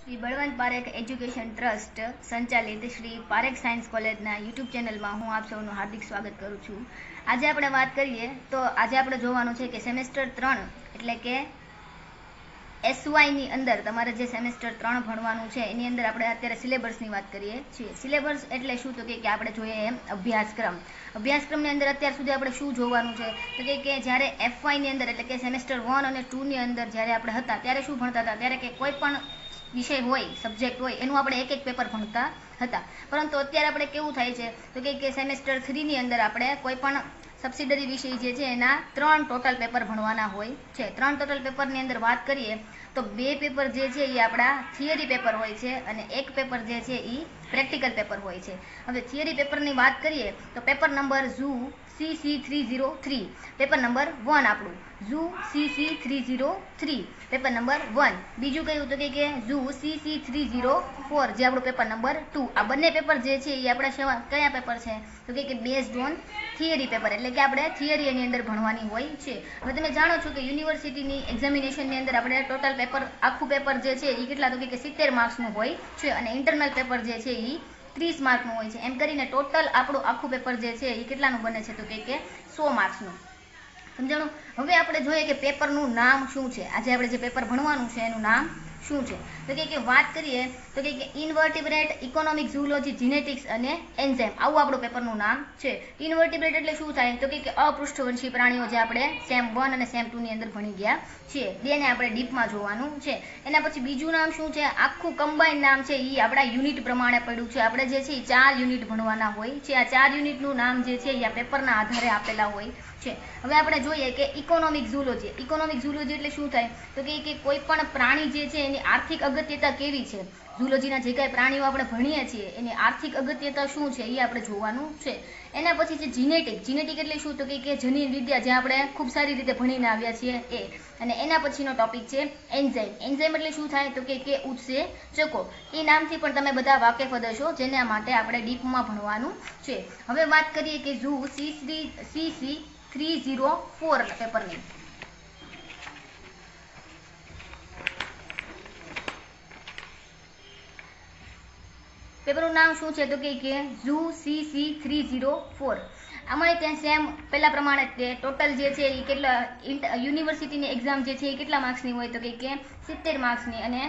Shri Balwant Parekh education trust સંચાલિત Shri Parekh science કોલેજના YouTube ચેનલમાં હું આપ સૌનું હાર્દિક સ્વાગત કરું છું. આજે આપણે વાત કરીએ તો આજે આપણે જોવાનું છે કે સેમેસ્ટર 3 એટલે કે એસવાયની અંદર તમારે જે સેમેસ્ટર 3 ભણવાનું છે એની અંદર આપણે અત્યારે સિલેબસની વાત કરીએ છીએ. સિલેબસ એટલે શું તો કે આપણે જોઈએ એમ અભ્યાસક્રમની અંદર અત્યાર સુધી આપણે શું જોવાનું છે તો કે જ્યારે એફવાયની અંદર એટલે કે સેમેસ્ટર 1 અને 2ની અંદર જ્યારે આપણે હતા ત્યારે શું ભણતા હતા, ત્યારે કે કોઈ પણ વિષય હોય, સબ્જેક્ટ હોય, એનું આપણે એક પેપર ભણતા હતા. પરંતુ અત્યારે આપણે કેવું થાય છે તો કે સેમેસ્ટર 3ની અંદર આપણે કોઈ પણ સબસિડરી વિષય જે છે એના 3 ટોટલ પેપર ભણવાના હોય છે. 3 ટોટલ પેપરની અંદર વાત કરીએ તો 2 પેપર જે છે એ આપણા થિયરી પેપર હોય છે અને એક પેપર જે છે એ પ્રેક્ટિકલ પેપર હોય છે. હવે થિયરી પેપરની વાત કરીએ તો paper number zoo CC303, paper number 1 આપણું ઝૂ CC303, પેપર નંબર 1. બીજું કયું તો કે ઝૂ CC304 જે આપણું પેપર નંબર 2. આ બંને પેપર જે છે એ આપણા કયા પેપર છે તો કે બેઝડ ઓન થિયરી પેપર, એટલે કે આપણે થિયરી એની અંદર ભણવાની હોય છે. હવે તમે જાણો છો કે યુનિવર્સિટીની એક્ઝામિનેશનની અંદર આપણે ટોટલ પેપર આખું પેપર જે છે એ કેટલા તો કે 70 માર્ક્સનું હોય છે અને ઇન્ટરનલ પેપર જે છે એ 30 માર્કનું હોય છે. એમ કરીને ટોટલ આપણું આખું પેપર જે છે એ કેટલાનું બને છે તો કે 100 માર્ક્સનું. સમજાણું? હવે આપણે જોઈએ કે પેપરનું નામ શું છે. આજે આપણે જે પેપર ભણવાનું છે એનું નામ શું છે તો કે વાત કરીએ તો કે ઇન્વર્ટિબ્રેટ, ઇકોનોમિક, ઝૂલોજી, જીનેટિક્સ અને એન્ઝાઇમ, આવું આપણું પેપરનું નામ છે. ઇન્વર્ટિબ્રેટ એટલે શું થાય તો કે અપૃષ્ઠવંશી પ્રાણીઓ જે આપણે સેમ 1 અને સેમ 2ની અંદર ભણી ગયા છીએ, તેને આપણે ડીપમાં જોવાનું છે. એના પછી બીજું નામ શું છે, આખું કમ્બાઇન્ડ નામ છે એ આપણા યુનિટ પ્રમાણે પડ્યું છે. આપણે જે છે એ 4 યુનિટ ભણવાના હોય છે. આ 4 યુનિટનું નામ જે છે એ આ પેપરના આધારે આપેલા હોય છે. હવે આપણે જોઈએ કે ઇકોનોમિક ઝૂલોજી. ઇકોનોમિક ઝૂલોજી એટલે શું થાય તો કે કોઈ પણ પ્રાણી જે છે એની આર્થિક અગત્યતા કેવી છે, ઝૂલોજીના જે કાંઈ પ્રાણીઓ આપણે ભણીએ છીએ એની આર્થિક અગત્યતા શું છે એ આપણે જોવાનું છે. એના પછી છે જીનેટિક એટલે શું તો કે જનીન વિદ્યા, જે આપણે ખૂબ સારી રીતે ભણીને આવ્યા છીએ એ. અને એના પછીનો ટોપિક છે એન્ઝાઇમ એટલે શું થાય તો કે ઉત્સેચકો. એ નામથી પણ તમે બધા વાકેફ જ હશો, જેના માટે આપણે ડીપમાં ભણવાનું છે. હવે વાત કરીએ કે ઝૂ CC304 પેપરની. પેપરનું નામ શું છે તો કે ઝૂ CC304. આમાં ત્યાં સેમ પહેલા પ્રમાણે ટોટલ જે છે એ કેટલા યુનિવર્સિટીની એક્ઝામ જે છે એ કેટલા માર્ક્સની હોય તો કે 70 માર્ક્સની, અને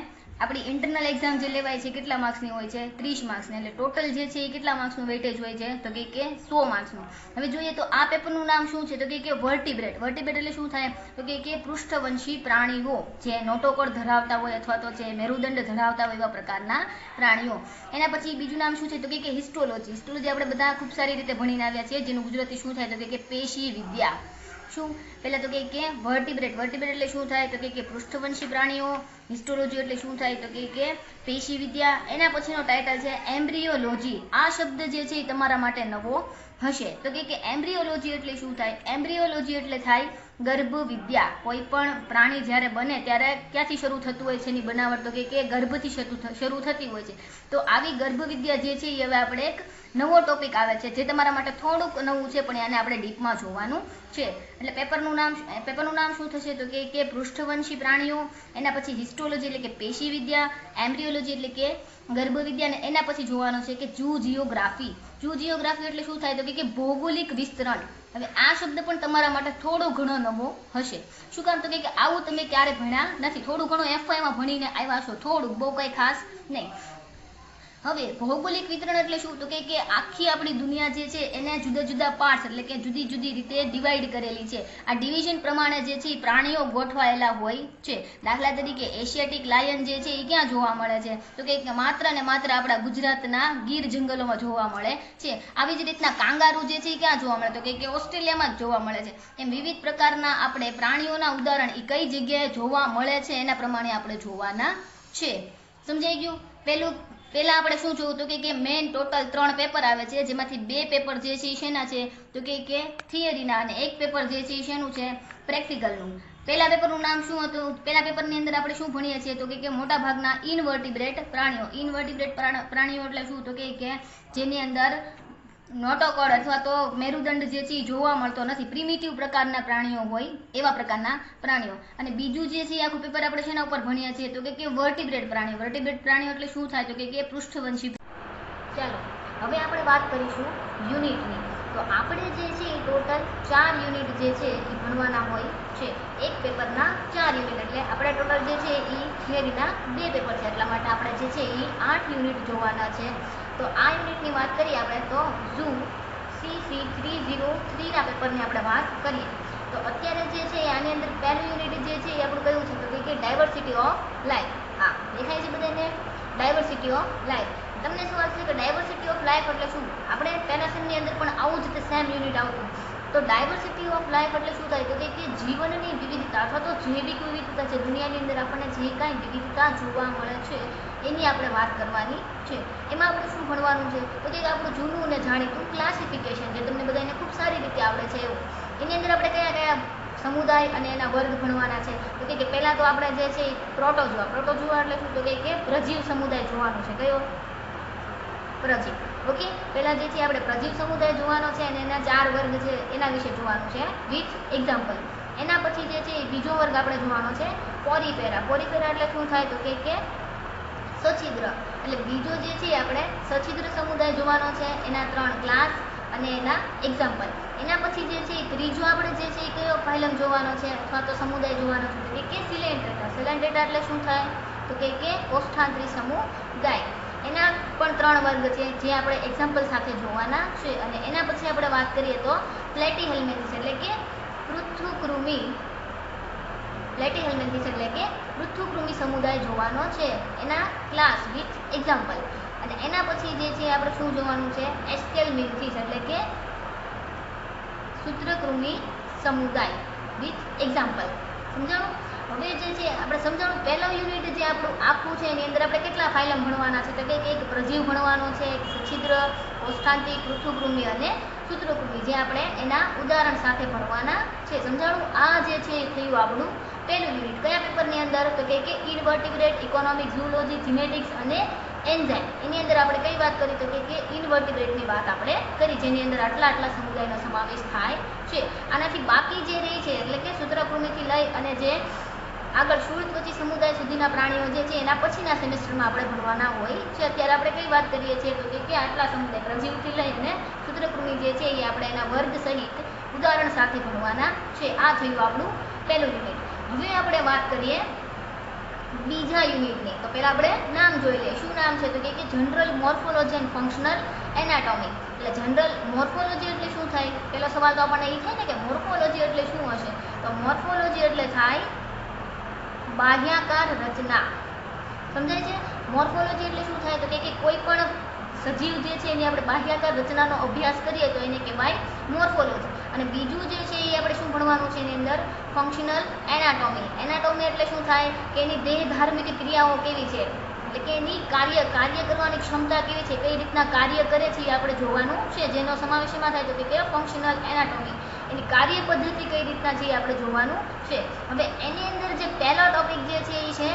આપણી ઇન્ટરનલ એક્ઝામ જે લેવાય છે કેટલા માર્ક્સની હોય છે 30 માર્ક્સની. એટલે ટોટલ જે છે એ કેટલા માર્ક્સનું વેઇટેજ હોય છે તો કે 100 માર્ક્સનું. હવે જોઈએ તો આ પેપરનું નામ શું છે તો કે વર્ટિબ્રેટ. એટલે શું થાય તો કે પૃષ્ઠવંશી પ્રાણીઓ જે નોટોકોડ ધરાવતા હોય અથવા તો જે મેરુદંડ ધરાવતા હોય એવા પ્રકારના પ્રાણીઓ. એના પછી બીજું નામ શું છે તો કે હિસ્ટોલોજી આપણે બધા ખૂબ સારી રીતે ભણીને આવ્યા છીએ, જેનું ગુજરાતી શું થાય તો કે પેશી વિદ્યા. શું પહેલા તો કે વર્ટિબ્રેટ એટલે શું થાય તો કે પૃષ્ઠવંશી પ્રાણીઓ. હિસ્ટોલોજી એટલે શું થાય તો કે પેશી વિદ્યા. એના પછીનો ટાઇટલ છે એમ્બ્રિયોલોજી. આ શબ્દ જે છે એ તમારા માટે નવો હશે તો કે એમ્બ્રિયોલોજી એટલે શું થાય. એમ્બ્રિયોલોજી એટલે થાય ગર્ભ વિદ્યા. કોઈ પણ પ્રાણી જ્યારે બને ત્યારે ક્યાંથી શરૂ થતું હોય છે એની બનાવટ તો કે ગર્ભથી શરૂ થતી હોય છે. તો આવી ગર્ભ વિદ્યા જે છે એ હવે આપણે એક નવો ટોપિક આવે છે જે તમારા માટે થોડુંક નવું છે, પણ આને આપણે ડીપમાં જોવાનું છે. એટલે પેપરનું નામ શું થશે તો કે પૃષ્ઠવંશી પ્રાણીઓ. એના પછી હિસ્ટોલોજી એટલે કે પેશી વિદ્યા, એમ્બ્રિયોલોજી એટલે કે ગર્ભ વિદ્યા, અને એના પછી જોવાનું છે કે ઝૂજિયોગ્રાફી એટલે શું થાય તો કે ભૌગોલિક વિસ્તરણ. હવે આ શબ્દ પણ તમારા માટે થોડો ઘણો નવો હશે. શું કામ તો કે આવું તમે ક્યારે ભણ્યા નથી, થોડું ઘણું એફવાયમાં ભણીને આવ્યા છો, થોડુંક, બહુ કંઈ ખાસ નહીં. હવે ભૌગોલિક વિતરણ એટલે શું તો કે આખી આપણી દુનિયા જે છે એને જુદા જુદા પાર્ટ્સ એટલે કે જુદી જુદી રીતે ડિવાઈડ કરેલી છે. આ ડિવિઝન પ્રમાણે જે છે એ પ્રાણીઓ ગોઠવાયેલા હોય છે. દાખલા તરીકે એશિયાટિક લાયન જે છે એ ક્યાં જોવા મળે છે તો કે માત્ર ને માત્ર આપણા ગુજરાતના ગીર જંગલોમાં જોવા મળે છે. આવી જ રીતના કાંગારૂ જે છે એ ક્યાં જોવા મળે તો કે ઓસ્ટ્રેલિયામાં જ જોવા મળે છે. એમ વિવિધ પ્રકારના આપણે પ્રાણીઓના ઉદાહરણ એ કઈ જગ્યાએ જોવા મળે છે એના પ્રમાણે આપણે જોવાના છે. સમજાઈ ગયું? પહેલા આપણે શું જોયું તો કે મેઇન ટોટલ 3 પેપર આવે છે, જેમાંથી 2 પેપર જે છે શેના છે તો કે થિયરીના, અને એક પેપર જે છે શેનું છે પ્રેક્ટિકલનું. પહેલા પેપરનું નામ શું હતું? પહેલા પેપરની અંદર આપણે શું ભણીએ છીએ તો કે મોટા ભાગના ઇન્વર્ટિબ્રેટ પ્રાણીઓ એટલે શું તો કે જેની અંદર નોટોકોડ અથવા તો મેરુદંડ જે છે એ જોવા મળતો નથી. પ્રિમિટિવ પ્રકારના પ્રાણીઓ હોય એવા પ્રકારના પ્રાણીઓ. અને બીજું જે છે આખું પેપર આપણે શેના ઉપર ભણ્યા છીએ તો કે વર્ટિબ્રેટ પ્રાણીઓ. વર્ટિબ્રેટ પ્રાણીઓ એટલે શું થાય તો કે પૃષ્ઠવંશી. ચાલો હવે આપણે વાત કરીશું યુનિટની. તો આપણે જે છે એ ટોટલ 4 યુનિટ જે છે એ ભણવાના હોય છે. એક પેપરના 4 યુનિટ એટલે આપણે ટોટલ જે છે એ થિયરીના 2 પેપર છે, એટલા માટે આપણે જે છે એ 8 યુનિટ જોવાના છે. તો આ યુનિટની વાત કરીએ આપણે તો ઝૂ CC303 ના પેપરની આપણે વાત કરીએ તો અત્યારે જે છે આની અંદર પહેલું યુનિટ જે છે એ આપણું કયું છે તો કે ડાયવર્સિટી ઓફ લાઈફ. હા દેખાય છે બધાને ડાયવર્સિટી ઓફ લાઈફ. તમને સવાલ છે કે ડાયવર્સિટી ઓફ લાઈફ એટલે શું? આપણે પહેલા સેમની અંદર પણ આવું જ સેમ યુનિટ આવતું. તો ડાયવર્સિટી ઓફ લાઈફ એટલે શું થાય તો કે જીવનની વિવિધતા અથવા તો જૈવિક વિવિધતા છે. દુનિયાની અંદર આપણને જે કાંઈ વિવિધતા જોવા મળે છે એની આપણે વાત કરવાની છે. એમાં આપણે શું ભણવાનું છે તો કે આપણું જૂનું અને જાણીતું ક્લાસિફિકેશન જે તમને બધાને ખૂબ સારી રીતે આવડે છે એવું. એની અંદર આપણે કયા કયા સમુદાય અને એના વર્ગ ભણવાના છે તો કે પહેલાં તો આપણે જે છે પ્રોટોઝોઆ. પ્રોટોઝોઆ એટલે શું તો કે પ્રજીવ સમુદાય જોવાનું છે. કયો? પ્રજીવ. ઓકે, પહેલાં જે છે આપણે પ્રજીવ સમુદાય જોવાનો છે અને એના 4 વર્ગ છે એના વિશે જોવાનું છે વિથ એક્ઝામ્પલ. એના પછી જે છે બીજો વર્ગ આપણે જોવાનો છે પોરીફેરા. પોરીફેરા એટલે શું થાય તો કે સછિદ્ર. એટલે બીજો જે છે આપણે સછિદ્ર સમુદાય જોવાનો છે, એના 3 ક્લાસ અને એના એક્ઝામ્પલ. એના પછી જે છે ત્રીજો આપણે જે છે એ કયો ફાઇલમ જોવાનો છે અથવા તો સમુદાય જોવાનો છે કે સિલેન્ટ્રેટા. સિલેન્ટ્રેટા એટલે શું થાય તો કે કોષ્ઠાંત્રી સમુદાય. એના પણ 3 વર્ગ છે જે આપણે એક્ઝામ્પલ સાથે જોવાના છે. અને એના પછી આપણે વાત કરીએ તો પ્લેટીહેલ્મિન્થસ એટલે કે પૃથુકૃમિ. પ્લેટીહેલ્મિન્થસ એટલે કે પૃથુકૃમિ સમુદાય જોવાનો છે, એના ક્લાસ વિથ એક્ઝામ્પલ. અને એના પછી જે છે આપણે શું જોવાનું છે એસ્કેલમિન્થિસ એટલે કે સૂત્રકૃમિ સમુદાય વિથ એક્ઝામ્પલ. સમજાણું? હવે જે છે આપણે સમજાણું પહેલો યુનિટ જે આપણું આખું છે એની અંદર આપણે કેટલા ફાઇલમ ભણવાના છે તો કે એક પ્રજીવ ભણવાનો છે, એક સછિદ્ર, કોષ્ઠાંતિક, પૃથુકૃમિ અને સૂત્રકૃમિ જે આપણે એના ઉદાહરણ સાથે ભણવાના છે. સમજાણું? આ જે છે એ થયું આપણું પહેલું યુનિટ. કયા પેપરની અંદર તો કે ઇનવર્ટિબ્રેટ, ઇકોનોમિક, ઝૂલોજી, જીનેટિક્સ અને એન્ઝાઇમ. એની અંદર આપણે કઈ વાત કરી તો કે ઇનવર્ટિબ્રેટની વાત આપણે કરી જેની અંદર આટલા સમુદાયનો સમાવેશ થાય છે. આનાથી બાકી જે રહી છે એટલે કે સૂત્રકૃમિથી લઈ અને જે આગળ શૂળત્વચી સમુદાય સુધીના પ્રાણીઓ જે છે એના પછીના સેમેસ્ટરમાં આપણે ભણવાના હોય છે. અત્યારે આપણે કઈ વાત કરીએ છીએ તો કે આટલા સમુદાય પ્રજીવથી લઈને સૂત્રકૃમિ જે છે એ આપણે એના વર્ગ સહિત ઉદાહરણ સાથે ભણવાના છે. આ થયું આપણું પહેલું યુનિટ. હવે આપણે વાત કરીએ બીજા યુનિટની. તો પહેલા આપણે નામ જોઈ લઈએ. શું નામ છે તો કે general morphology and functional anatomy. એટલે જનરલ મોર્ફોલોજી એટલે શું થાય? પહેલો સવાલ તો આપણને એ થાય ને કે મોર્ફોલોજી એટલે શું હશે? તો મોર્ફોલોજી એટલે થાય બાહ્યાકાર રચના. સમજાય છે? મોર્ફોલોજી એટલે શું થાય તો કે કોઈ પણ સજીવ જે છે એની આપણે બાહ્યાકાર રચનાનો અભ્યાસ કરીએ તો એને કહેવાય મોર્ફોલોજી. અને બીજું જે છે એ આપણે શું ભણવાનું છે એની અંદર ફંક્શનલ એનાટોમી. એનાટોમી એટલે શું થાય કે એની દેહ ધાર્મિક ક્રિયાઓ કેવી છે એટલે કે એની કાર્ય કરવાની ક્ષમતા કેવી છે, કઈ રીતના કાર્ય કરે છે એ આપણે જોવાનું છે. જેનો સમાવેશ એમાં થાય તો કે ફંક્શનલ એનાટોમી. એની કાર્ય પદ્ધતિ કઈ રીતના છે એ આપણે જોવાનું છે. હવે એની અંદર જે પહેલો ટોપિક જે છે એ છે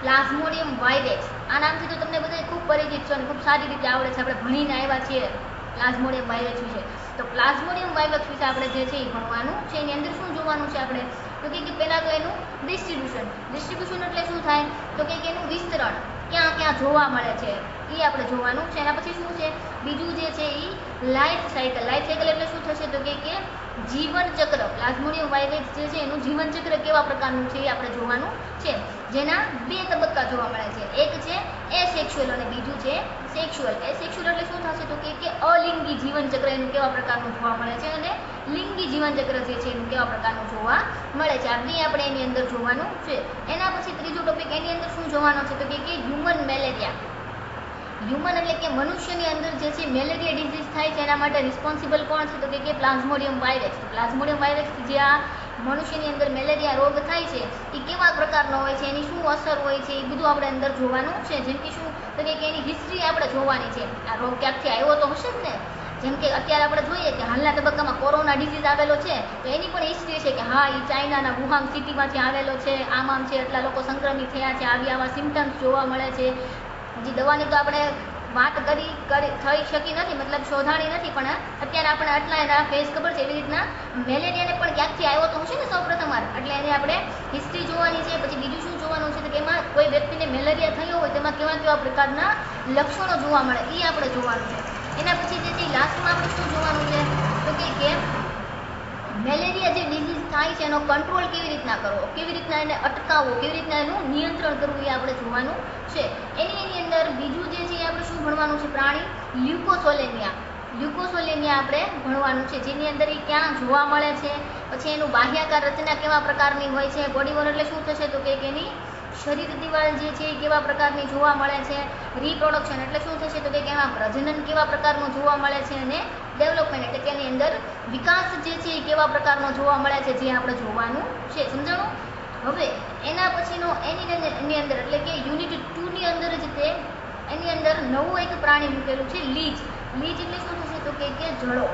પ્લાઝ્મોડિયમ વાઇવેક્સ. આ નામથી તો તમને બધા ખૂબ પરિચિત છે અને ખૂબ સારી રીતે આવડે છે. આપણે ભણીને આવ્યા છીએ પ્લાઝ્મોડિયમ વાઇવેક્સ વિશે. તો પ્લાઝ્મોડિયમ વાઇવેક્સ વિશે આપણે જે છે એ ભણવાનું છે. એની અંદર શું જોવાનું છે આપણે તો કે પહેલાં તો એનું ડિસ્ટ્રીબ્યુશન. ડિસ્ટ્રીબ્યુશન એટલે શું થાય તો કે એનું વિસ્તરણ ક્યાં ક્યાં જોવા મળે છે એ આપણે જોવાનું છે. એના પછી શું છે બીજું જે છે એ લાઈફ સાયકલ. લાઈફ સાયકલ એટલે શું થશે તો કે જીવન ચક્ર. પ્લાઝ્મોડિયમ વાઇવેક્સ જે છે એનું જીવન ચક્ર કેવા પ્રકારનું છે એ આપણે જોવાનું છે. જેના 2 તબક્કા જોવા મળે છે. એક છે એસેક્સ્યુઅલ અને બીજું છે સેક્સ્યુઅલ. એસેક્સ્યુઅલ એટલે શું થશે તો કે અલિંગી જીવન ચક્ર એનું કેવા પ્રકારનું જોવા મળે છે અને લિંગી જીવન ચક્ર જે છે એનું કેવા પ્રકારનું જોવા મળે છે. આ 2 આપણે એની અંદર જોવાનું છે. એના પછી ત્રીજો ટોપિક એની અંદર શું જોવાનો છે તો કે હ્યુમન મેલેરિયા. હ્યુમન એટલે કે મનુષ્યની અંદર જે છે મેલેરિયા ડિઝીઝ થાય છે એના માટે રિસ્પોન્સિબલ કોણ છે તો કે પ્લાઝ્મોડિયમ વાઇવેક્સ. પ્લાઝ્મોડિયમ વાઇવેક્સ જે આ મનુષ્યની અંદર મેલેરિયા રોગ થાય છે એ કેવા પ્રકારનો હોય છે, એની શું અસર હોય છે એ બધું આપણે અંદર જોવાનું છે. જેમ કે શું તો કે એની હિસ્ટ્રી આપણે જોવાની છે. આ રોગ ક્યાંકથી આવ્યો તો હશે જ ને. જેમ કે અત્યારે આપણે જોઈએ કે હાલના તબક્કામાં કોરોના ડિઝીઝ આવેલો છે તો એની પણ હિસ્ટ્રી છે કે હા એ ચાઇનાના વુહાન સિટીમાંથી આવેલો છે, આમ છે, એટલા લોકો સંક્રમિત થયા છે, આવા સિમ્ટમ્સ જોવા મળે છે. હજી દવાની તો આપણે વાત થઈ શકી નથી, મતલબ શોધાણી નથી, પણ અત્યારે આપણે આટલા એના ફેસ ખબર છે. એવી રીતના મેલેરિયાને પણ ક્યાંકથી આવ્યો તો હશે ને સૌપ્રથમ વાર, એટલે એને આપણે હિસ્ટ્રી જોવાની છે. પછી બીજું શું જોવાનું છે તો કે એમાં કોઈ વ્યક્તિને મેલેરિયા થયો હોય તેમાં કેવા કેવા પ્રકારના લક્ષણો જોવા મળે એ આપણે જોવાનું છે. એના પછી જે છે લાસ્ટમાં આપણે શું જોવાનું છે તો કે મેલેરિયા જે ડિઝીઝ થાય છે એનો કંટ્રોલ કેવી રીતના કરવો, કેવી રીતના એને અટકાવવો, કેવી રીતના એનું નિયંત્રણ કરવું એ આપણે જોવાનું છે. એની અંદર બીજું જે છે એ આપણે શું ભણવાનું છે, પ્રાણી લ્યુકોસોલેનિયા આપણે ભણવાનું છે, જેની અંદર એ ક્યાં જોવા મળે છે, પછી એનું બાહ્યાકાર રચના કેવા પ્રકારની હોય છે. બોડી વોલ એટલે શું થશે તો કે એની શરીર દિવાલ જે છે એ કેવા પ્રકારની જોવા મળે છે. રીપ્રોડક્શન એટલે શું થશે તો કે એમાં પ્રજનન કેવા પ્રકારનું જોવા મળે છે, અને ડેવલપમેન્ટ એટલે કે એની અંદર વિકાસ જે છે એ કેવા પ્રકારનો જોવા મળે છે, જે આપણે જોવાનું છે. સમજાણું? હવે એના પછીનો એની અંદર એટલે કે યુનિટ 2 ની અંદર જ તે એની અંદર નવું એક પ્રાણી મૂકેલું છે, લીચ. લીચ એટલે શું થશે તો કે જળો.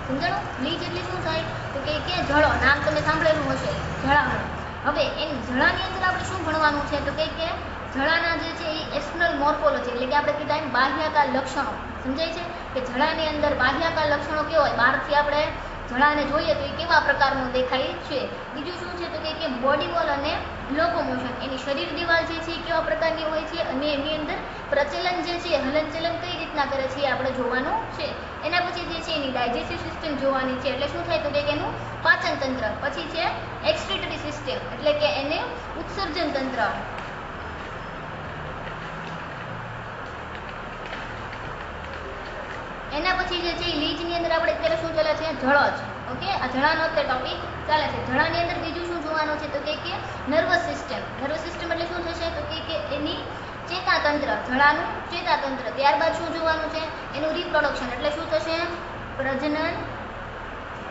સમજાણું? લીચ એટલે શું થાય તો કે જળો. નામ તમે સાંભળેલું હશે, જળામણ. હવે એની જળાની અંદર આપણે શું ભણવાનું છે તો કે જળાના જે છે એ એક્સટર્નલ મોર્ફોલોજી એટલે કે આપણે કીધા એમ બાહ્યાકાર લક્ષણો. સમજાય છે કે જળાની અંદર બાહ્યાકાર લક્ષણો કેવા હોય, બહારથી આપણે જળાને જોઈએ તો એ કેવા પ્રકારનું દેખાય છે. બીજું શું છે તો કે બોડી વોલ અને લોકોમોશન, એની શરીર દિવાલ જે છે એ કેવા પ્રકારની હોય છે, અને એની અંદર પ્રચલન જે છે હલનચલન કઈ રીતના કરે છે એ આપણે જોવાનું છે. એના પછી જે છે એની ડાયજેસ્ટિવ સિસ્ટમ જોવાની છે, એટલે શું થાય તો કે એનું પાચન તંત્ર. પછી છે એક્સક્રીટરી સિસ્ટમ એટલે કે એને ઉત્સર્જન તંત્ર. એના પછી જે છે લીચની અંદર આપણે અત્યારે શું ચાલે છે, જળજ. ઓકે, આ જળાનો અત્યારે ટોપિક ચાલે છે. જળાની અંદર બીજું શું જોવાનું છે તો કે નર્વસ સિસ્ટમ. નર્વસ સિસ્ટમ એટલે શું થશે તો કે એની ચેતાતંત્ર, જળાનું ચેતાતંત્ર. ત્યારબાદ શું જોવાનું છે, એનું રિપ્રોડક્શન એટલે શું થશે, પ્રજનન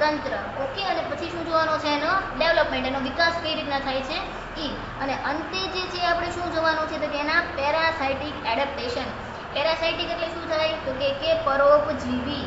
તંત્ર. ઓકે, અને પછી શું જોવાનું છે, એનો ડેવલપમેન્ટ, એનો વિકાસ કઈ રીતના થાય છે ઈ. અને અંતે જે છે આપણે શું જોવાનું છે તો કે એના પેરાસાઇટિક એડેપ્ટેશન. પેરાસાઇટિક એટલે શું થાય તો કે પરોપજીવી.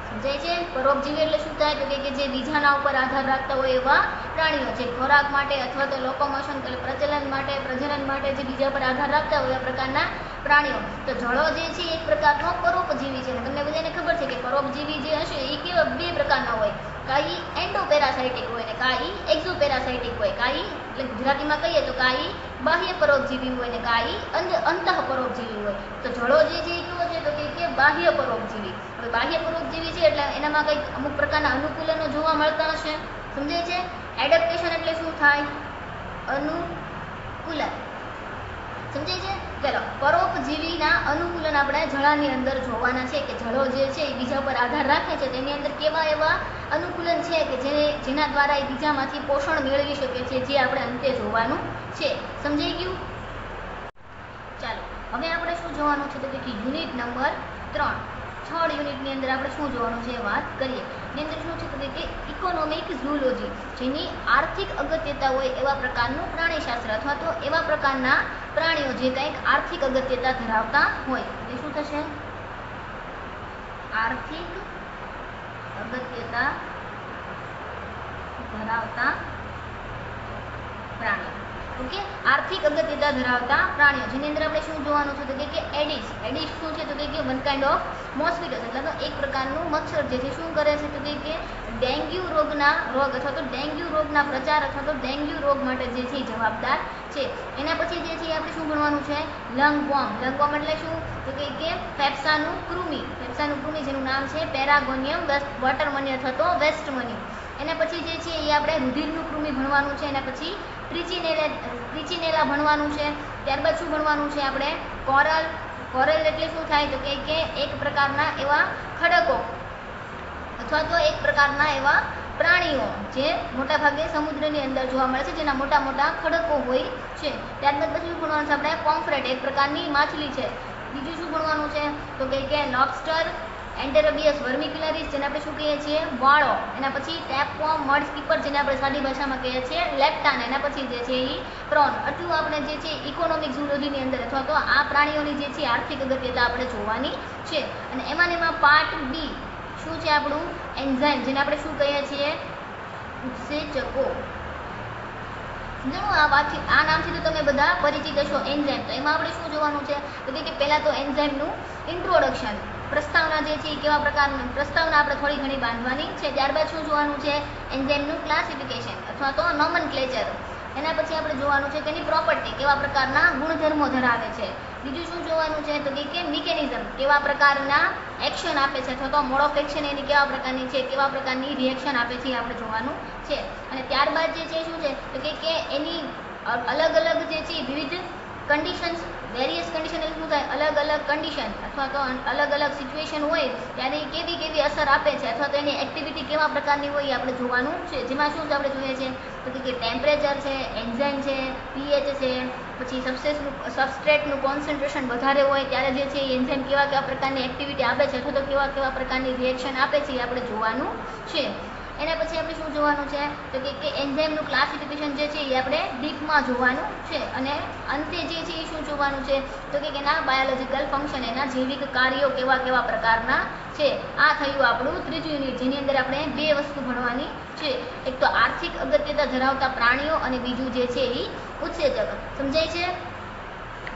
સમજાય છે? પરોપજીવી એટલે શું થાય તો કે જે બીજાના ઉપર આધાર રાખતા હોય એવા પ્રાણીઓ, જે ખોરાક માટે અથવા તો લોકોમોશન એટલે પ્રચલન માટે, પ્રજનન માટે જે બીજા પર આધાર રાખતા હોય એ પ્રકારના પ્રાણીઓ. તો જળો જે છે એક પ્રકારનો પરોપજીવી છે. તમને બધાને ખબર છે કે પરોપજીવી જે હશે એ કેવા બે પ્રકારના હોય, કાંઈ એન્ડોપેરાસાઇટિક હોય ને કાંઈ એક્ઝોપેરાસાઇટિક હોય. કાંઈ એટલે ગુજરાતીમાં કહીએ તો કાંઈ બાહ્ય પરોપજીવી હોય ને કાંઈ અંતઃ પરોપજીવી હોય. તો જળો જે છે એ કેવો છે તો કે બાહ્ય પરોપજીવી. હવે બાહ્ય પરોપજીવી છે એટલે એનામાં કંઈક અમુક પ્રકારના અનુકૂલનો જોવા મળતા હશે. સમજાય છે? એડેપ્ટેશન એટલે શું થાય, અનુકૂલન. સમજાય છે? ચાલો, પરોપજીવીના અનુકૂલન આપણે જળાની અંદર જોવાના છે કે જળો જે છે એ બીજા પર આધાર રાખે છે, તેની અંદર કેવા એવા અનુકૂલન છે કે જેના દ્વારા એ બીજામાંથી પોષણ મેળવી શકે છે, જે આપણે અંતે જોવાનું છે. સમજાઈ ગયું? ચાલો, હવે આપણે શું જોવાનું છે તો કે યુનિટ નંબર 3, થર્ડ યુનિટની અંદર આપણે શું જોવાનું છે વાત કરીએ. એની અંદર શું છે તો કે ઇકોનોમિક ઝૂલોજી, જેની આર્થિક અગત્યતા હોય એવા પ્રકારનું પ્રાણીશાસ્ત્ર અથવા તો એવા પ્રકારના પ્રાણીઓ જે કંઈક આર્થિક અગત્યતા ધરાવતા હોય. એ શું થશે, આર્થિક અગત્યતા ધરાવતા પ્રાણીઓ. ઓકે, આર્થિક અગત્યતા ધરાવતા પ્રાણીઓ, જેની અંદર આપણે શું જોવાનું છે તો કે એડિસ. એડિસ શું છે તો કે વન કાઇન્ડ ઓફ મોસ્કિટોસ એટલે તો એક પ્રકારનું મચ્છર જે છે શું કરે છે તો કે ડેન્ગ્યુ રોગ અથવા તો ડેન્ગ્યુ રોગના પ્રચાર અથવા તો ડેન્ગ્યુ રોગ માટે જે છે જવાબદાર છે. એના પછી જે છે આપણે શું ભણવાનું છે, લંગવોર્મ. લંગવોર્મ એટલે શું તો કે ફેફસાનું કૃમિ. ફેફસાનું કૃમિ જેનું નામ છે પેરાગોનિયમ વોટરમની અથવા તો વેસ્ટમની. એના પછી જે છે એ આપણે રુધિરનું કૃમિ ભણવાનું છે. એના પછી ટ્રિચિનેલા ભણવાનું છે. ત્યારબાદ શું ભણવાનું છે આપણે, કોરલ. કોરલ એટલે શું થાય તો કે એક પ્રકારના એવા ખડકો અથવા તો એક પ્રકારના એવા પ્રાણીઓ જે મોટાભાગે સમુદ્રની અંદર જોવા મળે છે, જેના મોટા મોટા ખડકો હોય છે. ત્યારબાદ પછી શું ભણવાનું છે આપણે, પોમ્ફ્રેટ એક પ્રકારની માછલી છે. બીજું શું ભણવાનું છે તો કે લોબસ્ટર, એન્ટેરોબિયસ વર્મિક્યુલરિસ જેને આપણે શું કહીએ છીએ, વાળો. એના પછી ટેપવોર્મ, મડ સ્કીપર જેને આપણે સાદી ભાષામાં કહીએ છીએ લેપ્ટાન. એના પછી જે છે એ પ્રોન. આટલું આપણે જે છે ઇકોનોમિક ઝૂલોજીની અંદર અથવા તો આ પ્રાણીઓની જે છે આર્થિક અગત્યતા આપણે જોવાની છે. અને એમાં પાર્ટ બી શું છે આપણું, એન્ઝાઇમ જેને આપણે શું કહીએ છીએ, ઉત્સેચકો. સમજાણું? આ નામથી તો તમે બધા પરિચિત હશો, એન્ઝાઇમ. તો એમાં આપણે શું જોવાનું છે તો કે પહેલા તો એન્ઝાઇમનું ઇન્ટ્રોડક્શન, પ્રસ્તાવના જે છે એ કેવા પ્રકારની પ્રસ્તાવના આપણે થોડી ઘણી બાંધવાની છે. ત્યારબાદ શું જોવાનું છે, એન્ઝાઇમનું ક્લાસિફિકેશન અથવા તો નોમેનક્લેચર. એના પછી આપણે જોવાનું છે તેની પ્રોપર્ટી, કેવા પ્રકારના ગુણધર્મો ધરાવે છે. બીજું શું જોવાનું છે તો કે મિકેનિઝમ, કેવા પ્રકારના એક્શન આપે છે અથવા તો મોડ ઓફ એક્શન એની કેવા પ્રકારની છે, કેવા પ્રકારની રિએક્શન આપે છે એ આપણે જોવાનું છે. અને ત્યારબાદ જે છે શું છે તો કે એની અલગ અલગ જે છે વિવિધ કન્ડિશન્સ, વેરિયસ કન્ડિશન એટલે શું થાય, અલગ અલગ કન્ડિશન અથવા તો અલગ અલગ સિચ્યુએશન હોય ત્યારે કેવી કેવી અસર આપે છે અથવા તો એની એક્ટિવિટી કેવા પ્રકારની હોય એ આપણે જોવાનું છે. જેમાં શું આપણે જોઈએ છે તો કે ટેમ્પરેચર છે, એન્ઝાઇમ છે, પીએચ છે, પછી સબસ્ટ્રેટનું કોન્સન્ટ્રેશન વધારે હોય ત્યારે જે છે એન્ઝાઇમ કેવા કેવા પ્રકારની એક્ટિવિટી આપે છે અથવા તો કેવા કેવા પ્રકારની રિએક્શન આપે છે એ આપણે જોવાનું છે. એના પછી આપણે શું જોવાનું છે તો કે એન્ઝાઇમનું ક્લાસિફિકેશન જે છે એ આપણે ડીપમાં જોવાનું છે. અને અંતે જે છે એ શું જોવાનું છે તો કે એના બાયોલોજિકલ ફંક્શન, એના જૈવિક કાર્યો કેવા કેવા પ્રકારના છે. આ થયું આપણું ત્રીજું યુનિટ, જેની અંદર આપણે બે વસ્તુ ભણવાની છે. એક તો આર્થિક અગત્યતા ધરાવતા પ્રાણીઓ અને બીજું જે છે એ ઉત્સેચક. સમજાય છે?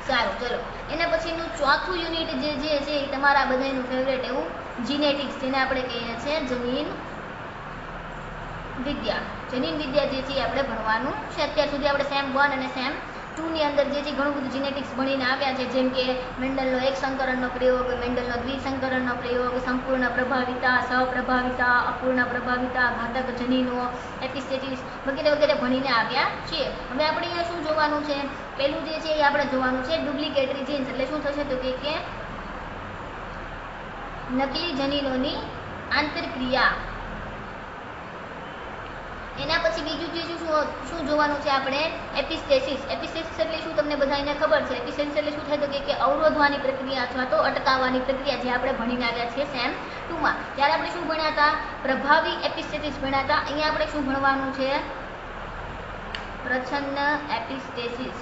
સારું, ચલો. એના પછીનું ચોથું યુનિટ જે છે એ તમારા બધાનું ફેવરેટ એવું જીનેટિક્સ, જેને આપણે કહીએ છીએ જનીન વિદ્યા. જનીન વિદ્યા જે છે એ આપણે ભણવાનું છે. અત્યાર સુધી આપણે સેમ 1 અને સેમ 2 ની અંદર જે છે ઘણું બધું જીનેટિક્સ ભણીને આવ્યા છે, જેમ કે મેન્ડલનો એક સંકરણનો પ્રયોગ, મેન્ડલનો દ્વિસંકરણનો પ્રયોગ, સંપૂર્ણ પ્રભાવિતા, સહપ્રભાવિતા, અપૂર્ણ પ્રભાવિતા, ઘાતક જનીનો, એપિસ્ટેટિસ વગેરે વગેરે ભણીને આવ્યા છીએ. હવે આપણે અહીંયા શું જોવાનું છે, પહેલું જે છે એ આપણે જોવાનું છે ડુપ્લિકેટરી જીન્સ. એટલે શું થશે તો કે નકલી જનીનોની આંતરક્રિયા. એના પછી બીજું જે શું જોવાનું છે આપણે, એપિસ્ટેસિસ. એપિસ્ટેસિસ એટલે શું તમને બધાને ખબર છે. એપિસ્ટેસિસ એટલે શું થાય તો કે અવરોધવાની પ્રક્રિયા અથવા તો અટકાવવાની પ્રક્રિયા, જે આપણે ભણીને આવ્યા છીએ સેમ 2 માં. ત્યારે આપણે શું ભણ્યા હતા, પ્રભાવી એપિસ્ટેસિસ ભણ્યા હતા. અહીંયા આપણે શું ભણવાનું છે, પ્રચ્છન્ન એપિસ્ટેસિસ.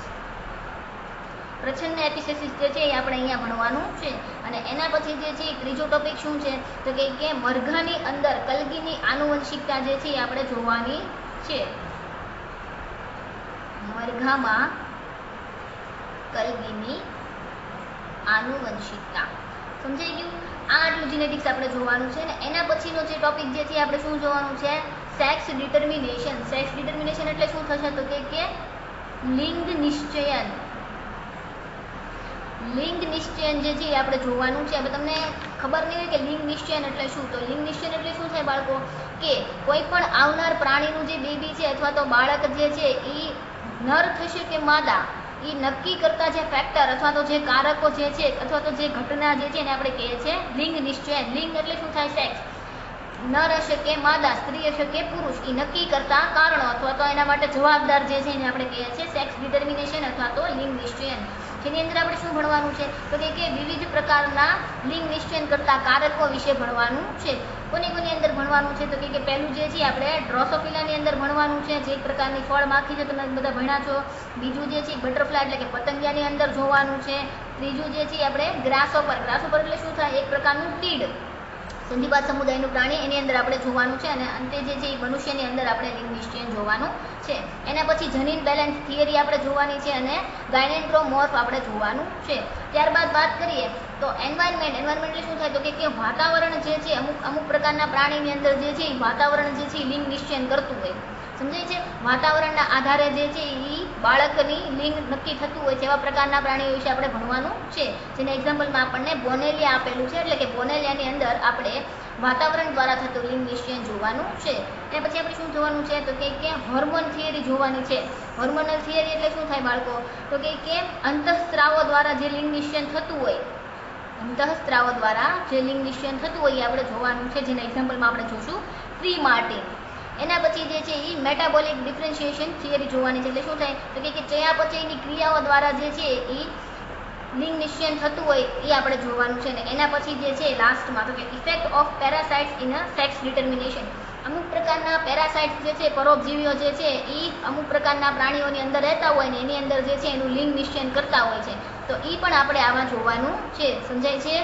પ્રચ્છન્ન એપિસ્ટેસિસ જે છે એ આપણે અહીંયા ભણવાનું છે. અને એના પછી જે છે ત્રીજો ટોપિક શું છે તો કે મરઘાની અંદર કલગીની આનુવંશિકતા જે છે એ આપણે જોવાની છે. મરઘામાં કલગીની આનુવંશિકતા. સમજાઈ ગયું? આ આટલું જીનેટિક્સ આપણે જોવાનું છે. ને એના પછીનો જે ટોપિક જે છે આપણે શું જોવાનું છે, સેક્સ ડિટર્મિનેશન. સેક્સ ડિટર્મિનેશન એટલે શું થશે તો કે લિંગ નિશ્ચયન. લિંગ નિશ્ચયન જે છે આપણે જોવાનું છે. હવે તમને ખબર નહીં હોય કે લિંગ નિશ્ચયન એટલે શું, તો લિંગ નિશ્ચયન એટલે શું થાય બાળકો, કે કોઈ પણ આવનાર પ્રાણીનું જે બેબી છે અથવા તો બાળક જે છે એ નર થશે કે માદા, એ નક્કી કરતા જે ફેક્ટર અથવા તો જે કારકો જે છે અથવા તો જે ઘટના જે છે એને આપણે કહીએ છીએ લિંગ નિશ્ચયન. લિંગ એટલે શું થાય, સેક્સ. નર હશે કે માદા, સ્ત્રી હશે કે પુરુષ, એ નક્કી કરતા કારણો અથવા તો એના માટે જવાબદાર જે છે એને આપણે કહીએ છીએ સેક્સ ડિટર્મિનેશન અથવા તો લિંગ નિશ્ચયન. જેની અંદર આપણે શું ભણવાનું છે તો કે વિવિધ પ્રકારના લિંગ નિશ્ચયન કરતા કારકો વિશે ભણવાનું છે. કોની કોની અંદર ભણવાનું છે તો કે પહેલું જે છે આપણે ડ્રોસોફિલાની અંદર ભણવાનું છે, જે એક પ્રકારની ફળ માખી છે, તમે બધા ભણ્યા છો. બીજું જે છે બટરફ્લાય એટલે કે પતંગિયાની અંદર જોવાનું છે. ત્રીજું જે છે આપણે ગ્રાસહોપર. ગ્રાસહોપર એટલે શું થાય, એક પ્રકારનું તીડ, સંધિપાદ સમુદાયનું પ્રાણી, એની અંદર આપણે જોવાનું છે. અને અંતે જે છે એ મનુષ્યની અંદર આપણે લિંગ નિશ્ચયન જોવાનું છે. એના પછી જનીન બેલેન્સ થિયરી આપણે જોવાની છે અને ગાયનેન્ટ્રોમોર્ફ આપણે જોવાનું છે. ત્યારબાદ વાત કરીએ તો એન્વાયરમેન્ટ. એન્વાયરમેન્ટ એટલે શું થાય તો કે વાતાવરણ જે છે અમુક પ્રકારના પ્રાણીની અંદર જે છે એ વાતાવરણ જે છે એ લિંગ નિશ્ચયન કરતું હોય. સમજાય છે? વાતાવરણના આધારે જે છે એ બાળકની લિંગ નક્કી થતું હોય છે. એવા પ્રકારના પ્રાણીઓ વિશે આપણે ભણવાનું છે. જેના એક્ઝામ્પલમાં આપણને બોનેલિયા આપેલું છે. એટલે કે બોનેલિયાની અંદર આપણે વાતાવરણ દ્વારા થતું લિંગ નિશ્ચયન જોવાનું છે. એના પછી આપણે શું જોવાનું છે તો કે હોર્મોન થિયરી જોવાની છે. હોર્મોનલ થિયરી એટલે શું થાય બાળકો તો કે અંતઃસ્ત્રાવો દ્વારા જે લિંગ નિશ્ચયન થતું હોય, અંતઃસ્ત્રાવો દ્વારા જે લિંગ નિશ્ચયન થતું હોય એ આપણે જોવાનું છે. જેના એક્ઝામ્પલમાં આપણે જોશું ફ્રી માર્ટિન. એના પછી જે છે એ મેટાબોલિક ડિફરન્શિએશન થિયરી જોવાની છે. એટલે શું થાય તો કે ચયાપચયની ક્રિયાઓ દ્વારા જે છે એ લિંગ નિશ્ચયન થતું હોય એ આપણે જોવાનું છે. ને એના પછી જે છે લાસ્ટમાં તો કે effect of parasites in a sex determination. અમુક પ્રકારના પેરાસાઇટ્સ જે છે, પરોપજીવીઓ જે છે એ અમુક પ્રકારના પ્રાણીઓની અંદર રહેતા હોય ને એની અંદર જે છે એનું લિંગ નિશ્ચયન કરતા હોય છે. તો એ પણ આપણે આમાં જોવાનું છે. સમજાય છે?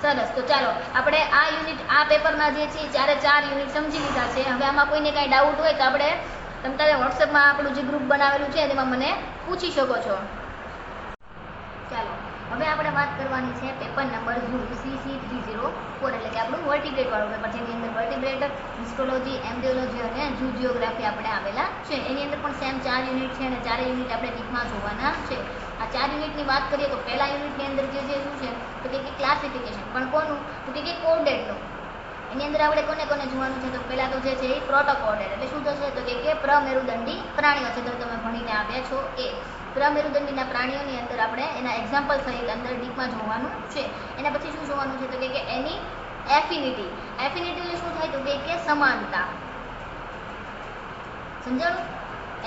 સરસ. તો ચાલો આપણે આ પેપરના જે છે 4 યુનિટ સમજી લીધા છે. હવે આમાં કોઈને કાંઈ ડાઉટ હોય તો આપણે તમે વોટ્સએપમાં આપણું જે ગ્રુપ બનાવેલું છે તેમાં મને પૂછી શકો છો. ચાલો હવે આપણે વાત કરવાની છે પેપર નંબર CC304 એટલે કે આપણું વર્ટિબ્રેટ વાળું પેપર, જેની અંદર વર્ટિબ્રેટ, હિસ્ટોલોજી, એમ્બ્રિયોલોજી અને ઝૂ જિયોગ્રાફી આપણે આવેલા છે. એની અંદર પણ સેમ 4 યુનિટ છે અને 4 યુનિટ આપણે ડીપમાં જોવાના છે. આ 4 યુનિટની વાત કરીએ તો પહેલા યુનિટની અંદર જે શું છે તો કે ક્લાસિફિકેશન, પણ કોનું તો કે કોર્ડેટનું. એની અંદર આપણે કોને કોને જોવાનું છે તો પહેલા તો જે છે એ પ્રોટોકોર્ડેટ એટલે શું થશે તો કે પ્રમેરુદંડી પ્રાણીઓ છે, તો તમે ભણીને આવ્યા છો એ પ્રમેરુદંડીના પ્રાણીઓની અંદર આપણે એના એક્ઝામ્પલ સહિત અંદર ડીપમાં જોવાનું છે. એના પછી શું જોવાનું છે તો કે એની એફિનિટી. એફિનિટી એટલે શું થાય તો કે સમાનતા. સમજાણું?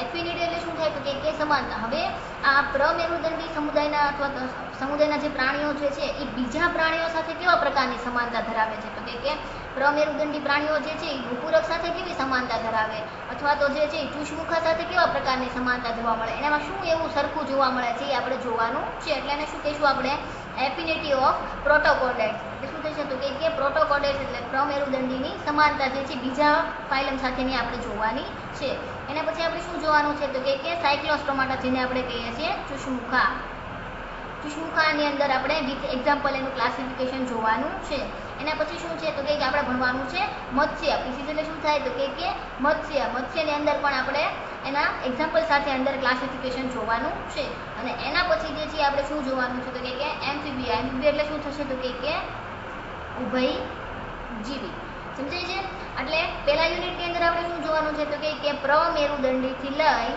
એફિનિટી એટલે શું થાય તો કે સમાનતા. હવે આ પ્રમેરુદંડી સમુદાયના અથવા સમુદાયના જે પ્રાણીઓ જે છે એ બીજા પ્રાણીઓ સાથે કેવા પ્રકારની સમાનતા ધરાવે છે તો કે પ્રમેરુદંડી પ્રાણીઓ જે છે એ ભૂપૂરક સાથે કેવી સમાનતા ધરાવે, અથવા તો જે છે એ ચુષ્મુખા સાથે કેવા પ્રકારની સમાનતા જોવા મળે, એનામાં શું એવું સરખું જોવા મળે છે એ આપણે જોવાનું છે. એટલે એને શું કહીશું આપણે એફિનિટી ઓફ પ્રોટોકોર્ડેટ્સ. એટલે શું થશે તો કે પ્રોટોકોર્ડેટ્સ એટલે પ્રમેરુદંડીની સમાનતા જે છે બીજા ફાઇલમ સાથેની આપણે જોવાની છે. એના પછી આપણે શું જોવાનું છે તો કે સાયક્લોસ્ટોમાટા, જેને આપણે કહીએ છીએ ચુષ્મુખા. ચુષ્મુખાની અંદર આપણે વિથ એક્ઝામ્પલ એનું ક્લાસિફિકેશન જોવાનું છે. એના પછી શું છે તો કે આપણે ભણવાનું છે મત્સ્ય. પીસીસ એટલે શું થાય તો કે મત્સ્ય. મત્સ્યની અંદર પણ આપણે એના એક્ઝામ્પલ સાથે અંદર ક્લાસિફિકેશન જોવાનું છે. અને એના પછી જે છે આપણે શું જોવાનું છે તો કે એમ્ફીબિયા. એમ્ફીબિયા એટલે શું થશે તો કે ઉભયજીવી. સમજાય છે? એટલે પહેલા યુનિટની અંદર આપણે શું જોવાનું છે તો કે પ્રમેરુદંડીથી લઈ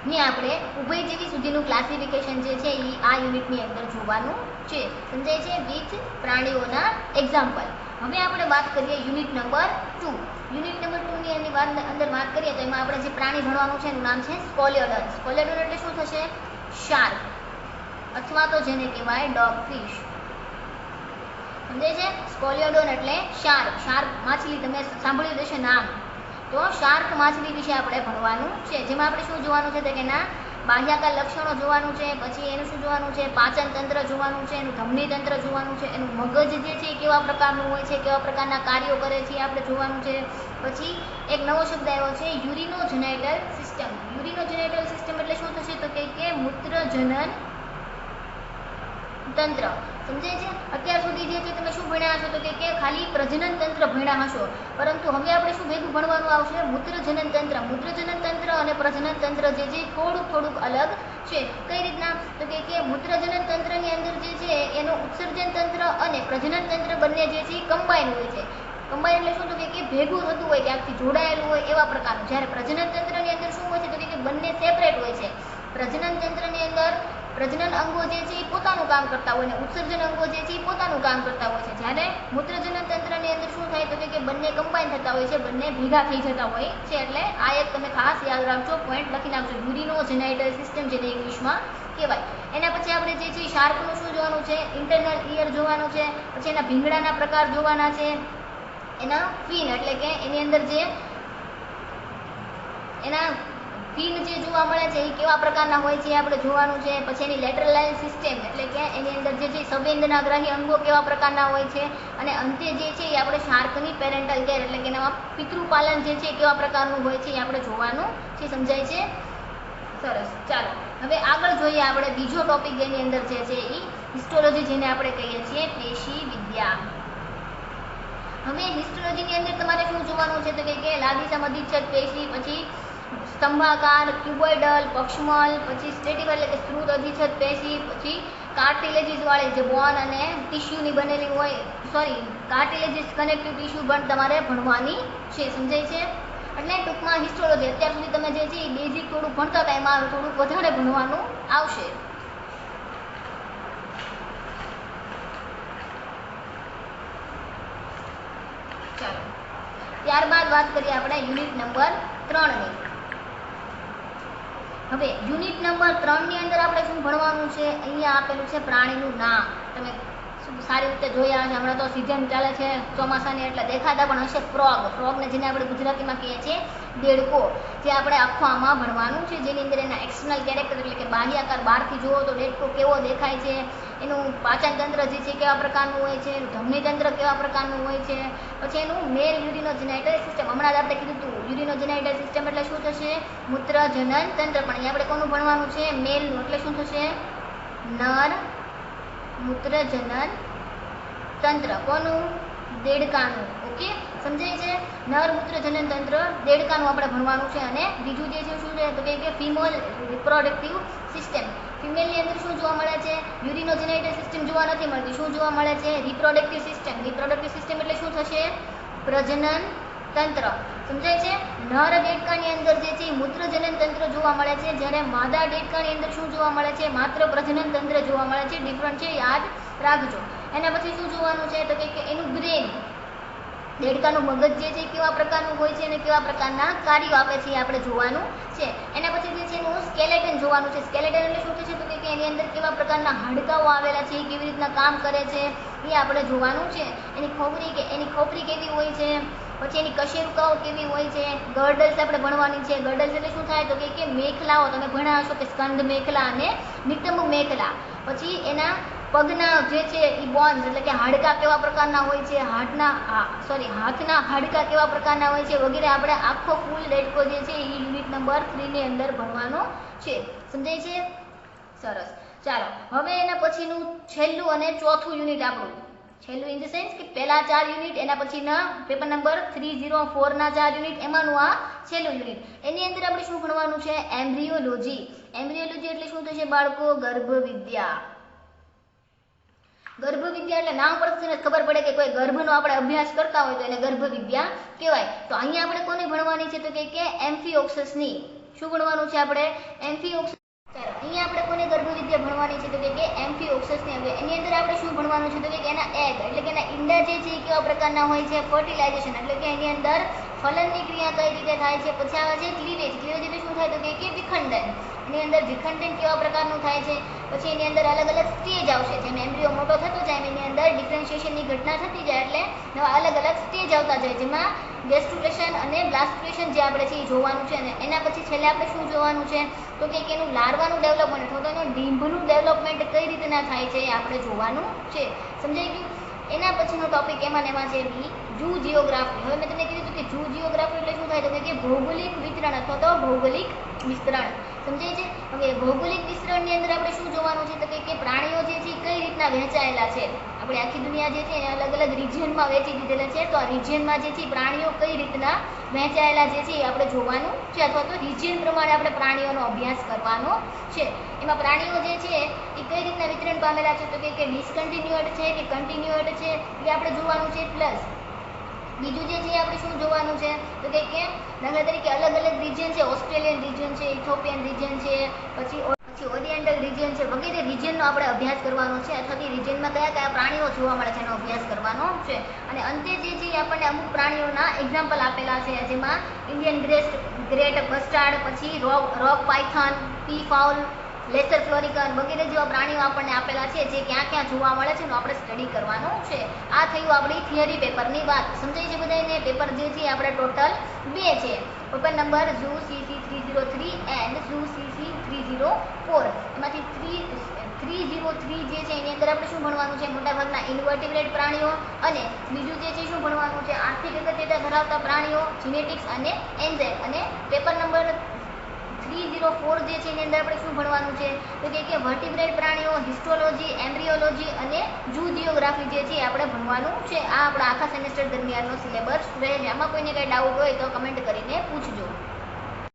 ને આપણે ઉભયજીવી સુધીનું ક્લાસિફિકેશન જે છે એ આ યુનિટની અંદર જોવાનું છે. સમજાય છે? વિથ પ્રાણીઓના એક્ઝામ્પલ. હવે આપણે વાત કરીએ યુનિટ નંબર 2. યુનિટ નંબર 2 ની અંદર વાત કરીએ તો એમાં આપણે જે પ્રાણી ભણવાનું છે એનું નામ છે સ્કોલિયોડન. સ્કોલિયોડન એટલે શું થશે? શાર્ક, અથવા તો જેને કહેવાય ડોગ ફિશ. સમજાય છે? સ્કોલિયોડન એટલે શાર્ક. શાર્ક માછલી તમે સાંભળ્યું હશે નામ, તો શાર્ક માછલી વિશે આપણે ભણવાનું છે. જેમાં આપણે શું જોવાનું છે તો કે એના બાહ્યાકાર લક્ષણો જોવાનું છે, પછી એનું શું જોવાનું છે પાચન તંત્ર જોવાનું છે, એનું ધમની તંત્ર જોવાનું છે, એનું મગજ જે છે એ કેવા પ્રકારનું હોય છે, કેવા પ્રકારના કાર્યો કરે છે આપણે જોવાનું છે. પછી એક નવો શબ્દ આવ્યો છે યુરિનોજેનાઇટલ સિસ્ટમ. યુરિનોજેનાઇટલ સિસ્ટમ એટલે શું થશે તો કે મૂત્રજનન તંત્ર. સમજાય છે? અત્યાર સુધી જે છે તમે શું ભણ્યા હશો તો કે ખાલી પ્રજનન તંત્ર ભણ્યા હશો, પરંતુ હવે આપણે શું ભેગું ભણવાનું આવશે? મૂત્રજનન તંત્ર. મૂત્રજનન તંત્ર અને પ્રજનન તંત્ર જે છે થોડુંક અલગ છે. કઈ રીતના તો કે મૂત્રજનન તંત્રની અંદર જે છે એનું ઉત્સર્જન તંત્ર અને પ્રજનન તંત્ર બંને જે છે કમ્બાઈન હોય છે. કમ્બાઈન એટલે શું તો કે ભેગું થતું હોય, ક્યાંકથી જોડાયેલું હોય એવા પ્રકારનું. જ્યારે પ્રજનન તંત્રની અંદર શું હોય છે તો કે બંને સેપરેટ હોય છે. પ્રજનન તંત્રની અંદર પ્રજનન અંગો જે છે એ પોતાનું કામ કરતા હોય અને ઉત્સર્જન અંગો જે છે એ પોતાનું કામ કરતા હોય છે. જ્યારે મૂત્રજનન તંત્રની અંદર શું થાય તો કે બંને કમ્બાઈન થતા હોય છે, બંને ભેગા થઈ જતા હોય છે. એટલે આ એક તમે ખાસ યાદ રાખજો, પોઈન્ટ લખી નાખજો, યુરિનોજેનાઇટલ સિસ્ટમ જેને ઇંગ્લિશમાં કહેવાય. એના પછી આપણે જે છે શાર્કનું શું જોવાનું છે? ઇન્ટરનલ ઇયર જોવાનું છે. પછી એના ભીંગડાના પ્રકાર જોવાના છે, એના ફિન એટલે કે એની અંદર જે એના ફિન જે જોવા મળે છે એ કેવા પ્રકારના હોય છે આપણે જોવાનું છે. પછી એની લેટરલ લાઇન સિસ્ટમ એટલે કે એની અંદર જે છે સંવેદનાગ્રાહી અંગો કેવા પ્રકારના હોય છે. અને અંતે જે છે એ આપણે શાર્કની પેરેન્ટલ કેર એટલે કે એનામાં પિતૃપાલન જે છે કેવા પ્રકારનું હોય છે એ આપણે જોવાનું છે. સમજાય છે? સરસ. ચાલો હવે આગળ જોઈએ આપણે બીજો ટોપિક જેની અંદર જે છે એ હિસ્ટોલોજી, જેને આપણે કહીએ છીએ પેશી વિદ્યા. હવે હિસ્ટોલોજીની અંદર તમારે શું જોવાનું છે તો કે લાદીસમ અધિચ્છદ પેશી, પછી સ્તંભાકાર, ક્યુબોઇડલ, પક્ષમલ, પછી સ્ટેટિવલ એટલે કે સ્ત્રુત અધિચ્છદ પેશી, પછી કાર્ટિલેજીસ વાળી જે બોન અને ટિશ્યુની બનેલી હોય, કાર્ટિલેજીસ કનેક્ટિવ ટિશ્યુ પણ તમારે ભણવાની છે. સમજાય છે? એટલે ટૂંકમાં હિસ્ટોલોજી અત્યાર સુધી તમે જે છે એ બેઝિક થોડુંક ભણતા હતા, એમાં થોડુંક વધારે ભણવાનું આવશે. ચાલો ત્યારબાદ વાત કરીએ આપણે યુનિટ નંબર 3ની. હવે યુનિટ નંબર 3 ની અંદર આપણે શું ભણવાનું છે? અહીંયા આપેલું છે પ્રાણીનું નામ. તમે સારી રીતે જોયા હશે. હમણાં તો સિઝન ચાલે છે ચોમાસાની એટલે દેખાતા પણ હશે ફ્રોગ. ફ્રોગને જેને આપણે ગુજરાતીમાં કહીએ છીએ દેડકો, જે આપણે આખો આમાં ભણવાનું છે. જેની અંદર એના એક્સટર્નલ કેરેક્ટર એટલે કે બાહ્યાકાર બહારથી જુઓ તો દેડકો કેવો દેખાય છે, એનું પાચન તંત્ર જે છે કેવા પ્રકારનું હોય છે, એનું ધમની તંત્ર કેવા પ્રકારનું હોય છે, પછી એનું મેલ યુરિનોજેનાઇટલ સિસ્ટમ. હમણાં જ આપણે કીધું હતું યુરિનોજેનાઇટલ સિસ્ટમ એટલે શું થશે? મૂત્ર જનન તંત્ર. પણ અહીંયા આપણે કોનું ભણવાનું છે? મેલનું. એટલે શું થશે? નર મૂત્ર જનન તંત્ર. કોનું? દેડકાનું. ઓકે, સમજાય છે? નર મૂત્ર જનન તંત્ર દેડકાનું આપણે ભણવાનું છે. અને બીજું જે છે શું છે તો કે ફિમેલ રિપ્રોડક્ટિવ સિસ્ટમ. ફિમેલની અંદર શું જોવા મળે છે? યુરિનોજેનાઇટલ સિસ્ટમ જોવા નથી મળતી. શું જોવા મળે છે? Reproductive system. રિપ્રોડક્ટિવ સિસ્ટમ એટલે શું થશે? પ્રજનન તંત્ર. સમજાય છે? નર દેડકાની અંદર જે છે મૂત્ર જનન તંત્ર જોવા મળે છે, જ્યારે માદા દેડકાની અંદર શું જોવા મળે છે? માત્ર પ્રજનન તંત્ર જોવા મળે છે. ડિફરન્ટ છે, યાદ રાખજો. એના પછી શું જોવાનું છે તો કે એનું બ્રેન, દેડકાનું મગજ જે છે કેવા પ્રકારનું હોય છે અને કેવા પ્રકારના કાર્યો આપે છે એ આપણે જોવાનું છે. એના પછી જે છે એનું સ્કેલેટન જોવાનું છે. સ્કેલેટન એટલે શું થશે તો કે એની અંદર કેવા પ્રકારના હાડકાઓ આવેલા છે, કેવી રીતના કામ કરે છે એ આપણે જોવાનું છે. એની ખોપરી કેવી હોય છે, પછી એની કશેરુકાઓ કેવી હોય છે. ગર્ડલ્સ આપણે ભણવાની છે. ગર્ડલ્સ એટલે શું થાય તો કે મેખલાઓ તમે ભણ્યા હશો કે સ્કંદ મેખલા અને નિતંબ મેખલા. પછી એના પગના જે છે એ બોન્સ એટલે કે હાડકા કેવા પ્રકારના હોય છે, હાથના હાડકા કેવા પ્રકારના હોય છે વગેરે આપણે આખો ફૂલ દેડકો જે છે એ યુનિટ નંબર 3 ની અંદર ભણવાનો છે. સમજાય છે? સરસ. ચાલો હવે એના પછીનું છેલ્લું અને ચોથું યુનિટ આપણું, છેલ્લું ઇન ધ સેન્સ કે પહેલા 4 યુનિટ, એના પછીના પેપર નંબર 304 ના 4 યુનિટ, એમાંનું આ છેલ્લું યુનિટ. એની અંદર આપણે શું ભણવાનું છે? એમ્બ્રિયોલોજી. એમ્બ્રિયોલોજી એટલે શું થશે બાળકો? ગર્ભવિદ્યા. ગર્ભવિદ્યા એટલે નામ પરથી ખબર પડે કે કોઈ ગર્ભનો આપણે અભ્યાસ કરતા હોય તો એને ગર્ભવિદ્યા કહેવાય. તો અહીંયા આપણે કોને ભણવાની છે તો કે એમ્ફિઓક્સસની. શું ભણવાનું છે આપણે? એમ્ફિઓક્સસ. ચાલો અહીંયા આપણે કોને ગર્ભવિદ્યા ભણવાની છે તો કે એમ્ફિઓક્સસની. હવે એની અંદર આપણે શું ભણવાનું છે તો કે એના એગ એટલે કે એના ઈંડા જે છે એ કેવા પ્રકારના હોય છે? ફર્ટિલાઇઝેશન એટલે કે એની અંદર ફલનની ક્રિયા કઈ રીતે થાય છે. પછી આવે છે ક્લીવેજ. ક્લીવેજ એટલે શું થાય તો કે વિખંડન. એની અંદર વિખંડન કેવા પ્રકારનું થાય છે. પછી એની અંદર અલગ અલગ સ્ટેજ આવશે. જેમ એમ્બ્રિયો મોટો થતો જાય એની અંદર ડિફરન્શિએશનની ઘટના થતી જાય એટલે નવા અલગ અલગ સ્ટેજ આવતા જાય, જેમાં ગેસ્ટ્રુલેશન અને બ્લાસ્ટુલેશન જે આપણે છે એ જોવાનું છે. અને એના પછી છેલ્લે આપણે શું જોવાનું છે તો કે એનું લાર્વાનું ડેવલપમેન્ટ અથવા તો એનું ડીંભનું ડેવલપમેન્ટ કઈ રીતના થાય છે એ આપણે જોવાનું છે. સમજાઈ ગયું? એના પછીનો ટોપિક એમાં છે ઝૂ જિયોગ્રાફી. હવે મેં તમને કીધું હતું કે ઝૂ જિયોગ્રાફી એટલે શું થાય તો કે ભૌગોલિક વિતરણ અથવા તો ભૌગોલિક વિસ્તરણ. સમજાય છે? હવે ભૌગોલિક વિસ્તરણની અંદર આપણે શું જોવાનું છે તો કે પ્રાણીઓ જે છે કઈ રીતના વહેંચાયેલા છે. આપણે આખી દુનિયા જે છે એને અલગ અલગ રિજિયનમાં વહેંચી દીધેલા છે. તો આ રિજિયનમાં જે છે પ્રાણીઓ કઈ રીતના વહેંચાયેલા જે છે એ આપણે જોવાનું છે, અથવા તો રિજિયન પ્રમાણે આપણે પ્રાણીઓનો અભ્યાસ કરવાનો છે. એમાં પ્રાણીઓ જે છે એ કઈ રીતના વિતરણ પામેલા છે તો કે ડિસકન્ટિન્યુઅડ છે કે કન્ટિન્યુઅડ છે એ આપણે જોવાનું છે. પ્લસ બીજું જે છે આપણે શું જોવાનું છે તો કે દાખલા તરીકે અલગ અલગ રિજિયન છે. ઓસ્ટ્રેલિયન રિજિયન છે, ઇથોપિયન રિજિયન છે, પછી ઓરિએન્ટલ રિજિયન છે, વગેરે રિજિયનનો આપણે અભ્યાસ કરવાનો છે. અથવા તે રિજિયનમાં કયા કયા પ્રાણીઓ જોવા મળે છે એનો અભ્યાસ કરવાનો છે. અને અંતે જે છે આપણને અમુક પ્રાણીઓના એક્ઝામ્પલ આપેલા છે, જેમાં ઇન્ડિયન ગ્રેટ બસ્ટાર્ડ, પછી રોક પાયથન, પી ફાઉલ, લેસર ફ્લોરિકન વગેરે જેવા પ્રાણીઓ આપણને આપેલા છે, જે ક્યાં ક્યાં જોવા મળે છે એનો આપણે સ્ટડી કરવાનું છે. આ થયું આપણી થિયરી પેપરની વાત. સમજાય છે બધાને? પેપર જે છે આપણે ટોટલ 2 છે. Paper number zoo CC 303 and zoo CC 304. એમાંથી 303 જે છે એની અંદર આપણે શું ભણવાનું છે? મોટાભાગના ઇન્વર્ટિબ્રેટ પ્રાણીઓ, અને બીજું જે છે શું ભણવાનું છે? આર્થિક અગત્યતા ધરાવતા પ્રાણીઓ, જીનેટિક્સ અને એન્ઝાઇમ. અને પેપર નંબર 304 જે છે એની અંદર આપણે શું ભણવાનું છે તો કે વર્ટિબ્રેટ પ્રાણીઓ, હિસ્ટોલોજી, એમ્બ્રિયોલોજી અને ઝૂ જિયોગ્રાફી જે છે આપણે ભણવાનું છે. આ આપણા આખા સેમેસ્ટર દરમિયાનનો સિલેબસ રહે છે. આમાં કોઈને કંઈ ડાઉટ હોય તો કમેન્ટ કરીને પૂછજો.